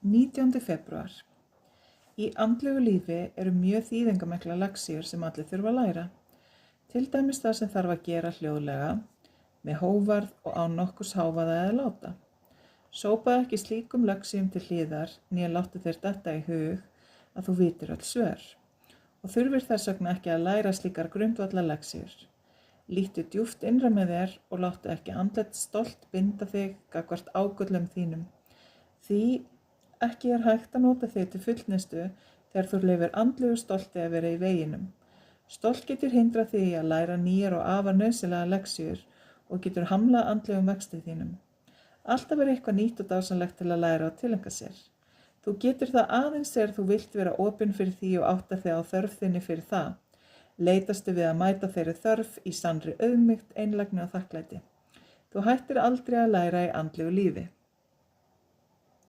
19. febrúar. Í andlegu lífi eru mjög þýðingarmiklar lexíur sem allir þurfa að læra. Til dæmis það sem þarf að gera hljóðlega, með hógværð og án nokkurs hávaða eða láta. Sópaðu ekki slíkum lexíum til hliðar, né láttu þér detta í hug að þú vitir öll svör. Og þurfir þess vegna ekki að læra slíkar grundvallar lexíur. Líttu djúpt innra með þér og láttu ekki andlegt stolt binda þig gagnvart ágöllum þínum. Því ekki er hægt að nota þig til fullnustu þegar þú leyfir andlegu stolti að vera í veginum. Stolt getur hindrað þig að læra nýjar og afar nauðsynlegar lexíur og getur hamlað andlegum vexti þínum. Alltaf er eitthvað nýtt og dásamlegt til að læra og tileinka sér. Þú getur það aðeins þegar þú vilt vera opinn fyrir því og átta þig á þörf þinni fyrir það. Leitastu við að mæta þeirri þörf í sannri auðmýkt, einlægni og þakklæti. Þú hættir aldrei að læra í andlegu lífi.